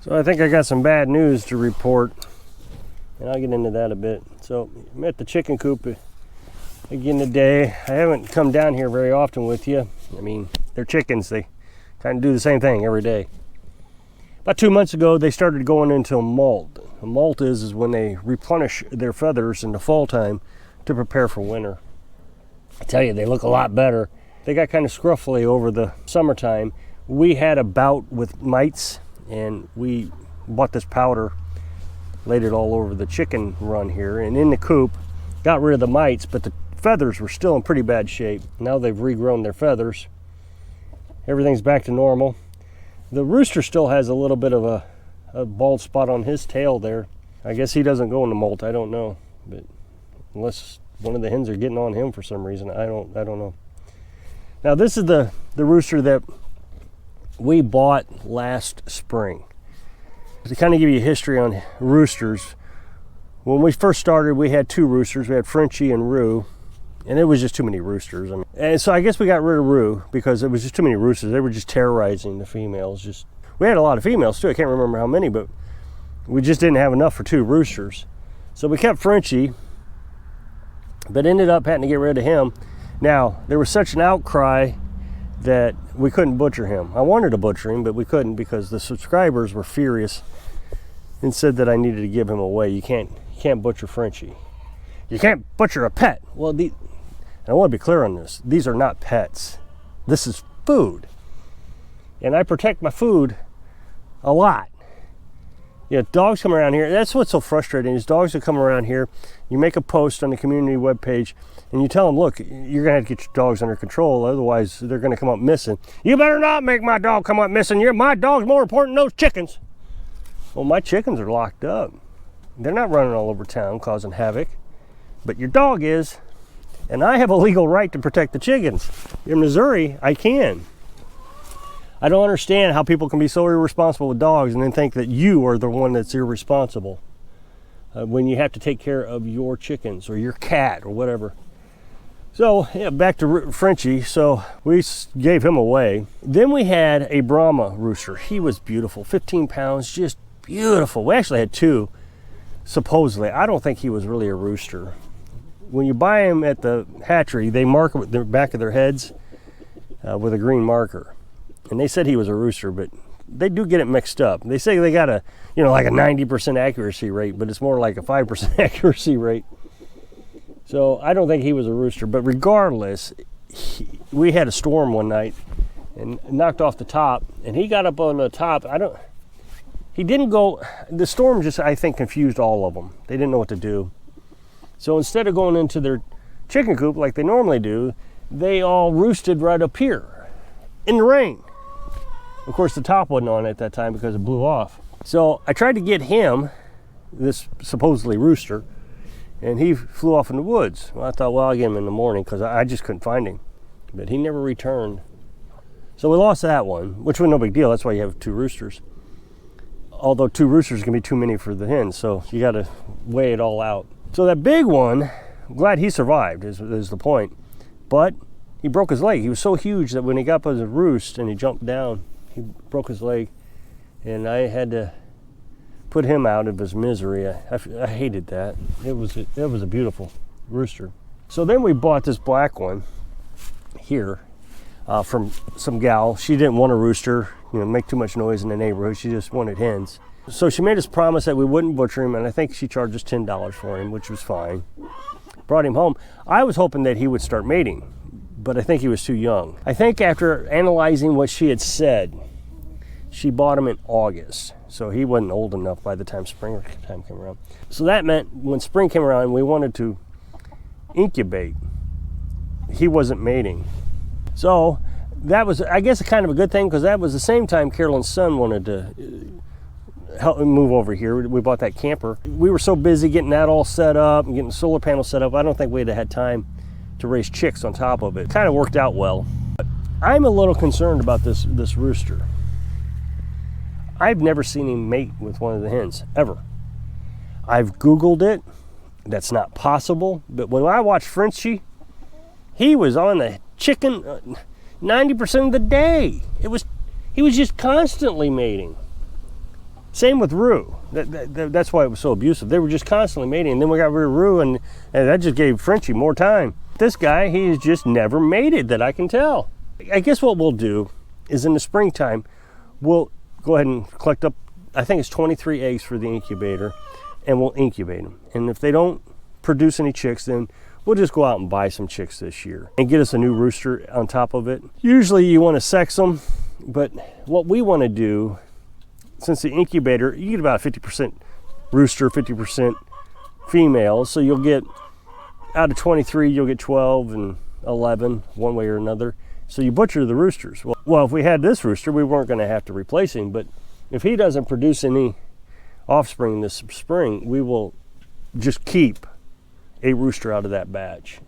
So I think I got some bad news to report, and I'll get into that a bit. So I'm at the chicken coop again today. I haven't come down here very often with you. I mean, they're chickens. They kind of do the same thing every day. About 2 months ago, they started going into a molt. A molt is when they replenish their feathers in the fall time to prepare for winter. I tell you, they look a lot better. They got kind of scruffy over the summertime. We had a bout with mites, and we bought this powder, laid it all over the chicken run here, and in the coop, got rid of the mites, but the feathers were still in pretty bad shape. Now they've regrown their feathers. Everything's back to normal. The rooster still has a little bit of a bald spot on his tail there. I guess he doesn't go in the molt, I don't know. But unless one of the hens are getting on him for some reason, I don't know. Now this is the rooster that we bought last spring. To kind of give you a history on roosters, when we first started, we had 2 roosters. We had Frenchie and Roo, and it was just too many roosters. I mean, and so I guess we got rid of Roo because it was just too many roosters. They were just terrorizing the females. We had a lot of females too. I can't remember how many, but we just didn't have enough for 2 roosters. So we kept Frenchie, but ended up having to get rid of him. Now, there was such an outcry that we couldn't butcher him. I wanted to butcher him, but we couldn't because the subscribers were furious and said that I needed to give him away. You can't butcher Frenchie. You can't butcher a pet. Well, I want to be clear on this. These are not pets. This is food. And I protect my food a lot. You know, dogs come around here. That's what's so frustrating is dogs that come around here. You make a post on the community webpage and you tell them, look, you're going to have to get your dogs under control. Otherwise, they're going to come up missing. You better not make my dog come up missing. My dog's more important than those chickens. Well, my chickens are locked up. They're not running all over town causing havoc. But your dog is. And I have a legal right to protect the chickens. In Missouri, I can. I don't understand how people can be so irresponsible with dogs and then think that you are the one that's irresponsible when you have to take care of your chickens or your cat or whatever. So, yeah, back to Frenchie. So we gave him away. Then we had a Brahma rooster. He was beautiful, 15 pounds, just beautiful. We actually had 2, supposedly. I don't think he was really a rooster. When you buy them at the hatchery, they mark with the back of their heads with a green marker. And they said he was a rooster, but they do get it mixed up. They say they got a 90% accuracy rate, but it's more like a 5% accuracy rate. So I don't think he was a rooster, but regardless, we had a storm one night and knocked off the top, and he got up on the top. He didn't go, the storm just, I think, confused all of them. They didn't know what to do. So instead of going into their chicken coop like they normally do, they all roosted right up here in the rain. Of course, the top wasn't on at that time because it blew off. So I tried to get him, this supposedly rooster, and he flew off in the woods. Well, I thought, well, I'll get him in the morning because I just couldn't find him. But he never returned. So we lost that one, which was no big deal. That's why you have 2 roosters. Although 2 roosters can be too many for the hens, so you got to weigh it all out. So that big one, I'm glad he survived, is the point. But he broke his leg. He was so huge that when he got up as a roost and he jumped down, he broke his leg. And I had to put him out of his misery. I hated that. It was a beautiful rooster. So then we bought this black one here from some gal. She didn't want a rooster, make too much noise in the neighborhood. She just wanted hens. So she made us promise that we wouldn't butcher him, and I think she charged us $10 for him, which was fine. Brought him home. I was hoping that he would start mating, but I think he was too young. I think after analyzing what she had said, she bought him in August. So he wasn't old enough by the time spring time came around. So that meant when spring came around, we wanted to incubate. He wasn't mating. So that was, I guess, kind of a good thing because that was the same time Carolyn's son wanted to help me move over here. We bought that camper. We were so busy getting that all set up and getting the solar panels set up, I don't think we'd have had time to raise chicks on top of it. Kind of worked out well. But I'm a little concerned about this rooster. I've never seen him mate with one of the hens, ever. I've Googled it. That's not possible. But when I watched Frenchie, he was on the chicken 90% of the day. He was just constantly mating. Same with Roo. That's why it was so abusive. They were just constantly mating, and then we got rid of Roo, and that just gave Frenchie more time. This guy, he's just never mated that I can tell. I guess what we'll do is in the springtime, we'll go ahead and collect up, I think it's 23 eggs for the incubator, and we'll incubate them. And if they don't produce any chicks, then we'll just go out and buy some chicks this year and get us a new rooster on top of it. Usually you want to sex them, but what we want to do, since the incubator, you get about 50% rooster, 50% females, so you'll get, out of 23, you'll get 12 and 11, one way or another. So you butcher the roosters. Well, if we had this rooster, we weren't going to have to replace him, but if he doesn't produce any offspring this spring, we will just keep a rooster out of that batch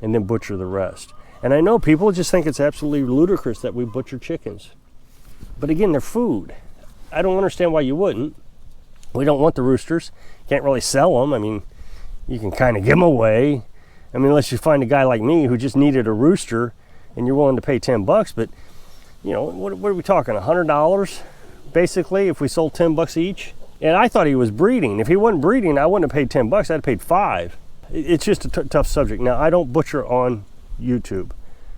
and then butcher the rest. And I know people just think it's absolutely ludicrous that we butcher chickens, but again, they're food. I don't understand why you wouldn't. We don't want the roosters. Can't really sell them. I mean, you can kind of give them away. I mean, unless you find a guy like me who just needed a rooster and you're willing to pay 10 bucks, but you know, what are we talking, $100 basically if we sold 10 bucks each? And I thought he was breeding. If he wasn't breeding, I wouldn't have paid 10 bucks, I'd have paid 5. It's just a tough subject. Now, I don't butcher on YouTube.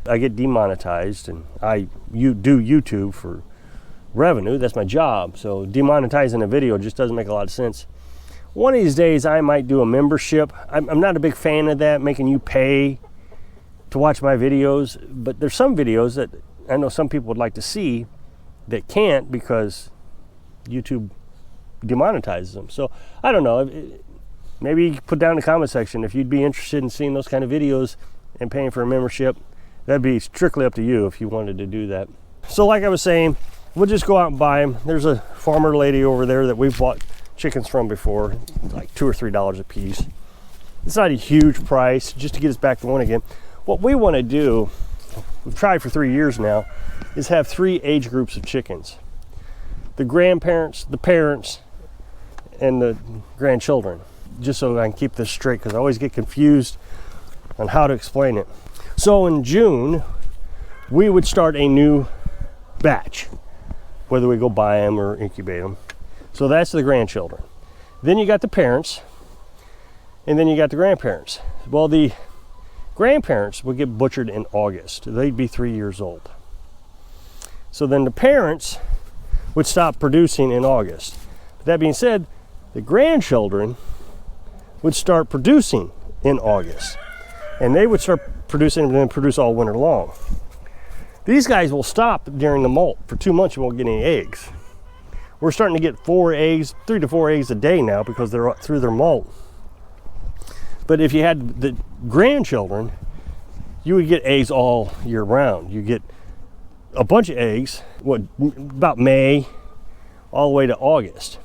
I get demonetized, and you do YouTube for revenue. That's my job. So demonetizing a video just doesn't make a lot of sense. One of these days I might do a membership. I'm not a big fan of that, making you pay to watch my videos, but there's some videos that I know some people would like to see that can't because YouTube demonetizes them. So I don't know, maybe you put down in the comment section if you'd be interested in seeing those kind of videos and paying for a membership. That'd be strictly up to you if you wanted to do that. So like I was saying, we'll just go out and buy them. There's a farmer lady over there that we've bought chickens from before, like $2 or $3 a piece. It's not a huge price, just to get us back to one again. What we want to do, we've tried for 3 years now, is have 3 age groups of chickens. The grandparents, the parents, and the grandchildren. Just so I can keep this straight, because I always get confused on how to explain it. So in June, we would start a new batch, whether we go buy them or incubate them. So that's the grandchildren. Then you got the parents, and then you got the grandparents. Well, the grandparents would get butchered in August. They'd be 3 years old. So then the parents would stop producing in August. But that being said, the grandchildren would start producing in August. And they would start producing and then produce all winter long. These guys will stop during the molt. For 2 months, you won't get any eggs. We're starting to get 3 to 4 eggs a day now because they're through their molt. But if you had the grandchildren, you would get eggs all year round. You get a bunch of eggs, about May, all the way to August.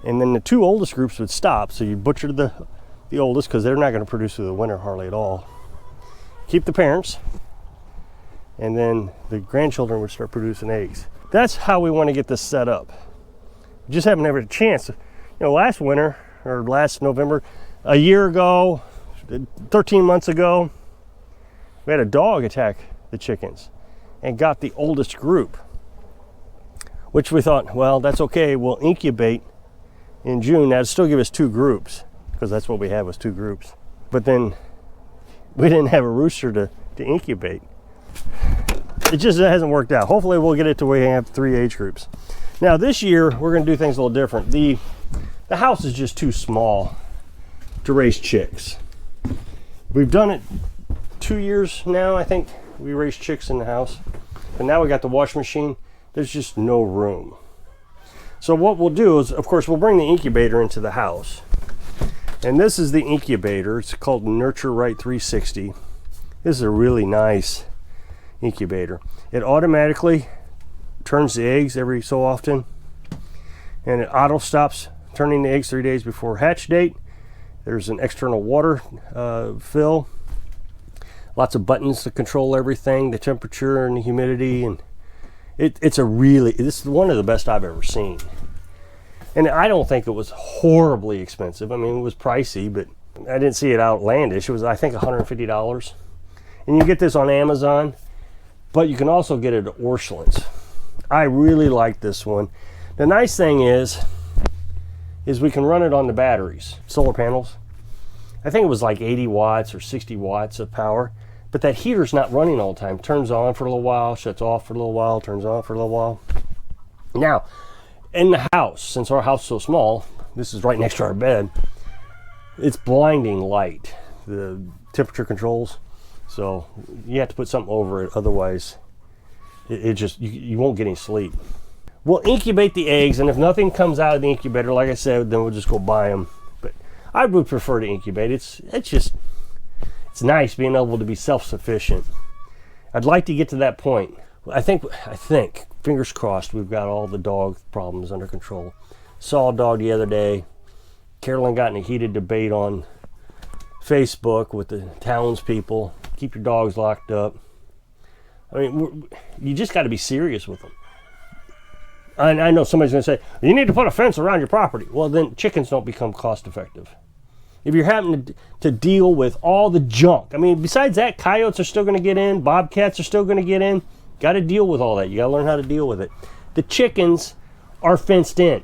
And then the 2 oldest groups would stop, so you butcher the oldest because they're not going to produce through the winter hardly at all. Keep the parents, and then the grandchildren would start producing eggs. That's how we want to get this set up. Just haven't ever had a chance. You know, last winter, or last November, a year ago, 13 months ago, we had a dog attack the chickens and got the oldest group, which we thought, well, that's okay, we'll incubate in June. That'd still give us 2 groups, because that's what we had was 2 groups. But then we didn't have a rooster to incubate. It just hasn't worked out. Hopefully we'll get it to where we have 3 age groups. Now this year we're going to do things a little different. The house is just too small to raise chicks. We've done it 2 years now, I think. We raised chicks in the house, and now we got the washing machine. There's just no room. So what we'll do is, of course, we'll bring the incubator into the house. And this is the incubator. It's called Nurture Right 360. This is a really nice incubator. It automatically turns the eggs every so often, and it auto stops turning the eggs 3 days before hatch date. There's an external water fill, lots of buttons to control everything, the temperature and the humidity, and this is one of the best I've ever seen. And I don't think it was horribly expensive. I mean, it was pricey, but I didn't see it outlandish. It was, I think, $150. And you get this on Amazon, but you can also get it at Orscheln's. I really like this one The nice thing is we can run it on the batteries, solar panels. I think it was like 80 watts or 60 watts of power, but that heater's not running all the time. Turns on for a little while, shuts off for a little while, turns on for a little while. Now, in the house, since our house is so small, this is right next to our bed, it's blinding light, the temperature controls. So you have to put something over it, otherwise it just, you won't get any sleep. We'll incubate the eggs, and if nothing comes out of the incubator, like I said, then we'll just go buy them. But I would prefer to incubate. It's nice being able to be self-sufficient. I'd like to get to that point. I think, fingers crossed, we've got all the dog problems under control. Saw a dog the other day. Carolyn got in a heated debate on Facebook with the townspeople. Keep your dogs locked up. I mean, you just got to be serious with them. I know somebody's going to say, you need to put a fence around your property. Well, then chickens don't become cost effective. If you're having to deal with all the junk, I mean, besides that, coyotes are still going to get in, bobcats are still going to get in. Got to deal with all that. You got to learn how to deal with it. The chickens are fenced in.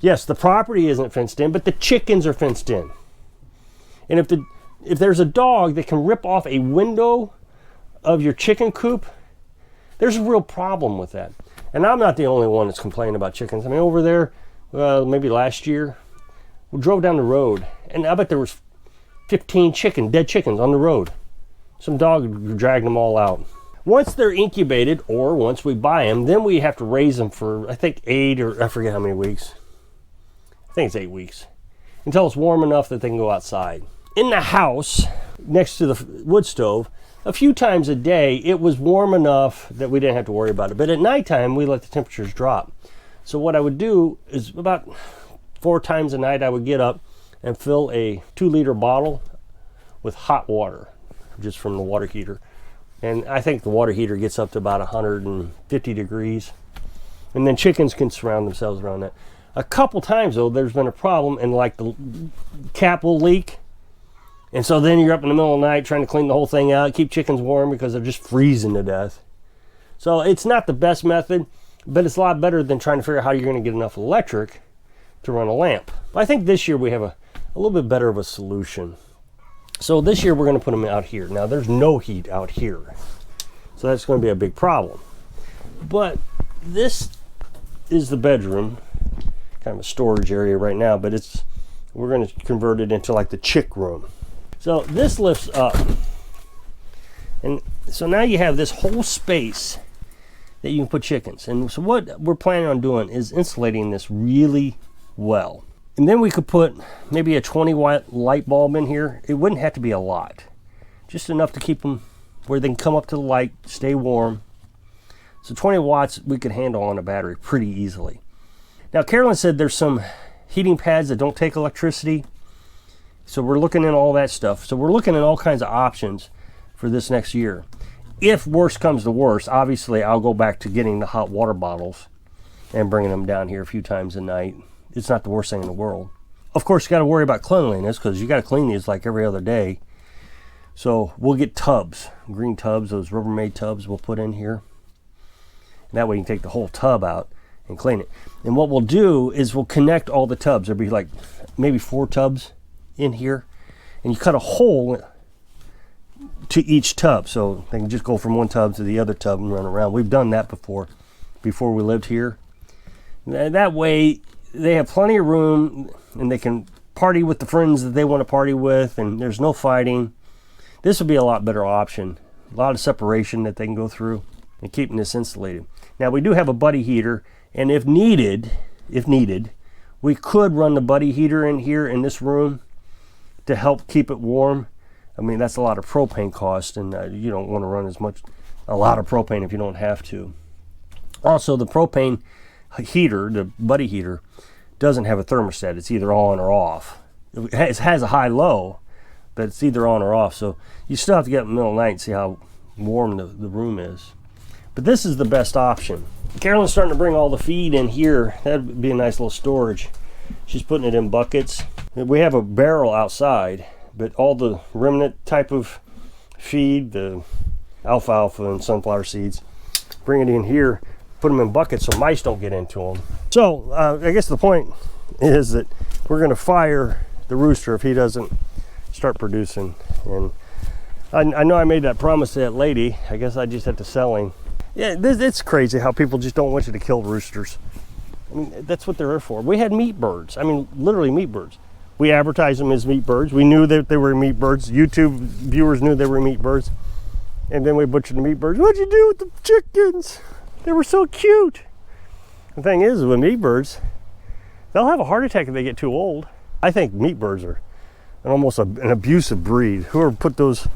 Yes, the property isn't fenced in, but the chickens are fenced in. And if there's a dog that can rip off a window of your chicken coop, there's a real problem with that. And I'm not the only one that's complaining about chickens. I mean, over there, maybe last year, we drove down the road, and I bet there was 15 dead chickens on the road. Some dog dragged them all out. Once they're incubated, or once we buy them, then we have to raise them for, I think, 8 or I forget how many weeks. I think it's 8 weeks. Until it's warm enough that they can go outside. In the house, next to the wood stove, a few times a day, it was warm enough that we didn't have to worry about it. But at nighttime, we let the temperatures drop. So what I would do is about 4 times a night, I would get up and fill a 2-liter bottle with hot water, just from the water heater. And I think the water heater gets up to about 150 degrees. And then chickens can surround themselves around that. A couple times, though, there's been a problem, and like the cap will leak. And so then you're up in the middle of the night trying to clean the whole thing out, keep chickens warm because they're just freezing to death. So it's not the best method, but it's a lot better than trying to figure out how you're going to get enough electric to run a lamp. But I think this year we have a little bit better of a solution. So this year we're going to put them out here. Now there's no heat out here, so that's going to be a big problem. But this is the bedroom, kind of a storage area right now, but we're going to convert it into like the chick room. So this lifts up, and so now you have this whole space that you can put chickens. And so what we're planning on doing is insulating this really well. And then we could put maybe a 20-watt light bulb in here. It wouldn't have to be a lot, just enough to keep them where they can come up to the light, stay warm. So 20 watts we could handle on a battery pretty easily. Now Carolyn said there's some heating pads that don't take electricity. So we're looking at all that stuff. So we're looking at all kinds of options for this next year. If worse comes to worse, obviously I'll go back to getting the hot water bottles and bringing them down here a few times a night. It's not the worst thing in the world. Of course, you got to worry about cleanliness because you got to clean these like every other day. So we'll get tubs, green tubs, those Rubbermaid tubs we'll put in here. And that way you can take the whole tub out and clean it. And what we'll do is we'll connect all the tubs. There'll be like maybe 4 tubs in here, and you cut a hole to each tub so they can just go from one tub to the other tub and run around. We've done that before we lived here. That way they have plenty of room and they can party with the friends that they want to party with, and there's no fighting. This would be a lot better option. A lot of separation that they can go through and keeping this insulated. Now we do have a buddy heater, and if needed, we could run the buddy heater in here in this room to help keep it warm. I mean, that's a lot of propane cost, and you don't want to run a lot of propane if you don't have to. Also, the propane heater, the buddy heater, doesn't have a thermostat. It's either on or off. It has a high-low, but it's either on or off. So you still have to get up in the middle of the night and see how warm the room is. But this is the best option. Carolyn's starting to bring all the feed in here. That'd be a nice little storage. She's putting it in buckets. We have a barrel outside, but all the remnant type of feed, the alfalfa and sunflower seeds, bring it in here. put them in buckets so mice don't get into them. So I guess the point is that we're going to fire the rooster if he doesn't start producing. And I know I made that promise to that lady. I guess I just had to sell him. Yeah, it's crazy how people just don't want you to kill roosters. I mean, that's what they're there for. We had meat birds. I mean, literally meat birds. We advertised them as meat birds. We knew that they were meat birds. YouTube viewers knew they were meat birds. And then we butchered the meat birds. What'd you do with the chickens? They were so cute. The thing is, with meat birds, they'll have a heart attack if they get too old. I think meat birds are almost an abusive breed. Whoever put those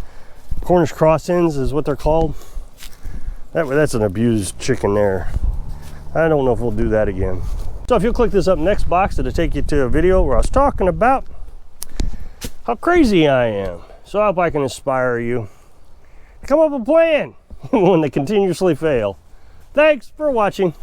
Cornish cross-ins is what they're called. That's an abused chicken there. I don't know if we'll do that again. So if you'll click this up next box, it'll take you to a video where I was talking about how crazy I am. So I hope I can inspire you to come up with a plan when they continuously fail. Thanks for watching.